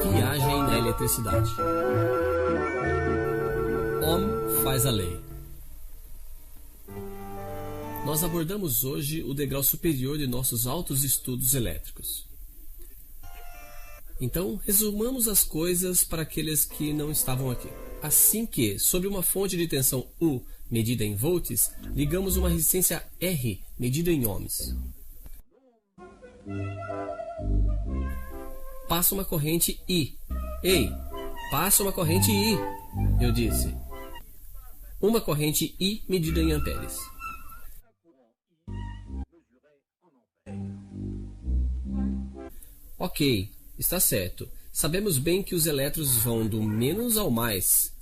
Viagem na eletricidade. Ohm faz a lei. Nós abordamos hoje o degrau superior de nossos altos estudos elétricos. Então, resumamos as coisas para aqueles que não estavam aqui. Assim que, sob uma fonte de tensão U, medida em volts, ligamos uma resistência R, medida em ohms. Passa uma corrente I. Ei, passa uma corrente I, eu disse. Uma corrente I medida em amperes. Ok, está certo. Sabemos bem que os elétrons vão do menos ao mais,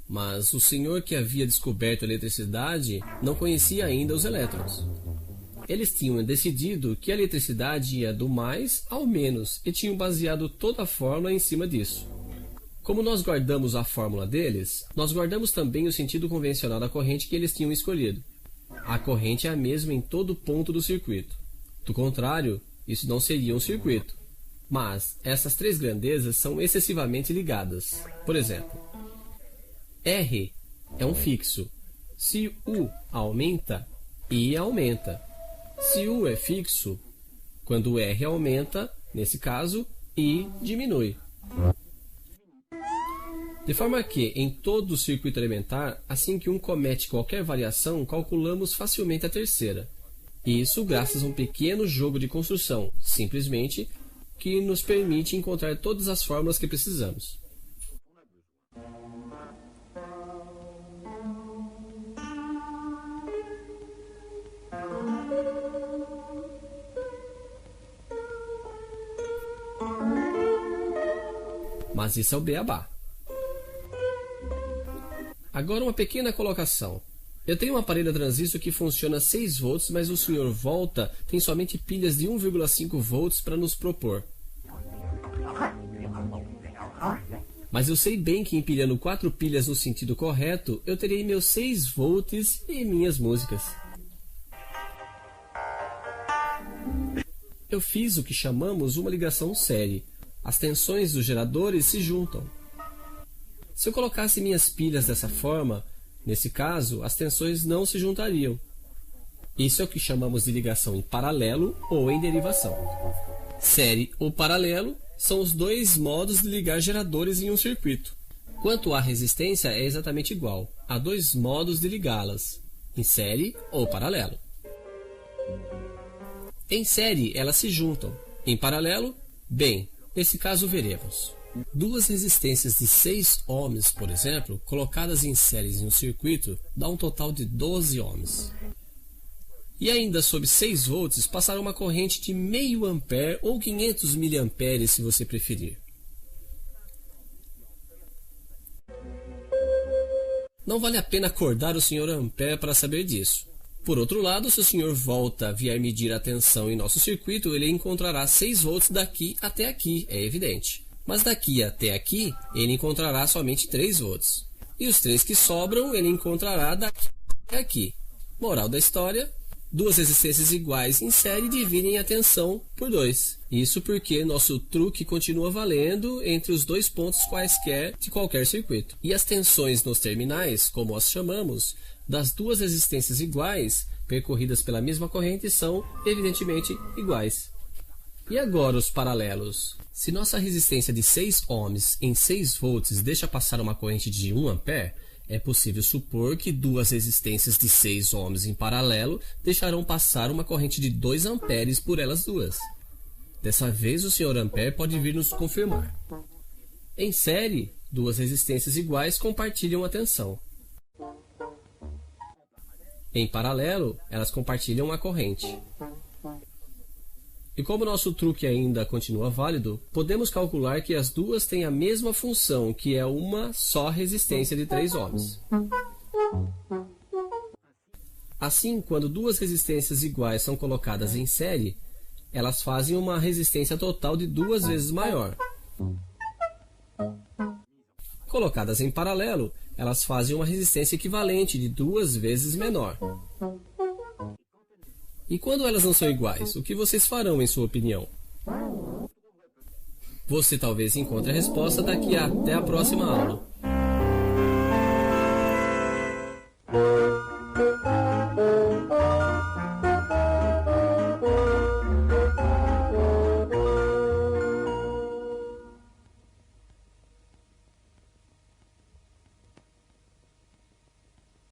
mas o senhor que havia descoberto a eletricidade não conhecia ainda os elétrons. Eles tinham decidido que a eletricidade ia do mais ao menos e tinham baseado toda a fórmula em cima disso. Como nós guardamos a fórmula deles, nós guardamos também o sentido convencional da corrente que eles tinham escolhido. A corrente é a mesma em todo ponto do circuito. Do contrário, isso não seria um circuito. Mas essas três grandezas são excessivamente ligadas. Por exemplo, R é um fixo. Se U aumenta, I aumenta. Se U é fixo, quando R aumenta, nesse caso, I diminui. De forma que, em todo o circuito elementar, assim que um comete qualquer variação, calculamos facilmente a terceira. Isso graças a um pequeno jogo de construção, simplesmente, que nos permite encontrar todas as fórmulas que precisamos. Mas isso é o beabá. Agora uma pequena colocação. Eu tenho um aparelho a transistor que funciona a 6 volts, mas o Sr. Volta tem somente pilhas de 1,5 volts para nos propor. Mas eu sei bem que empilhando 4 pilhas no sentido correto, eu terei meus 6 volts e minhas músicas. Eu fiz o que chamamos uma ligação série. As tensões dos geradores se juntam. Se eu colocasse minhas pilhas dessa forma, nesse caso, as tensões não se juntariam. Isso é o que chamamos de ligação em paralelo ou em derivação. Série ou paralelo são os dois modos de ligar geradores em um circuito. Quanto à resistência, é exatamente igual. Há dois modos de ligá-las, em série ou paralelo. Em série, elas se juntam. Em paralelo, bem, nesse caso veremos. Duas resistências de 6 ohms, por exemplo, colocadas em séries em um circuito, dá um total de 12 ohms. E ainda sob 6 volts, passará uma corrente de meio ampere ou 500 miliamperes, se você preferir. Não vale a pena acordar o Sr. Ampere para saber disso. Por outro lado, se o Sr. Volta vier medir a tensão em nosso circuito, ele encontrará 6 volts daqui até aqui, é evidente. Mas daqui até aqui, ele encontrará somente 3 volts. E os 3 que sobram, ele encontrará daqui até aqui. Moral da história: duas resistências iguais em série dividem a tensão por 2. Isso porque nosso truque continua valendo entre os dois pontos quaisquer de qualquer circuito. E as tensões nos terminais, como as chamamos, das duas resistências iguais, percorridas pela mesma corrente, são, evidentemente, iguais. E agora os paralelos? Se nossa resistência de 6 ohms em 6 volts deixa passar uma corrente de 1 ampere, é possível supor que duas resistências de 6 ohms em paralelo deixarão passar uma corrente de 2 amperes por elas duas. Dessa vez o Sr. Ampere pode vir nos confirmar. Em série, duas resistências iguais compartilham a tensão. Em paralelo, elas compartilham a corrente. E como nosso truque ainda continua válido, podemos calcular que as duas têm a mesma função, que é uma só resistência de 3 ohms. Assim, quando duas resistências iguais são colocadas em série, elas fazem uma resistência total de 2 vezes maior. Colocadas em paralelo, elas fazem uma resistência equivalente de 2 vezes menor. E quando elas não são iguais, o que vocês farão em sua opinião? Você talvez encontre a resposta daqui até a próxima aula.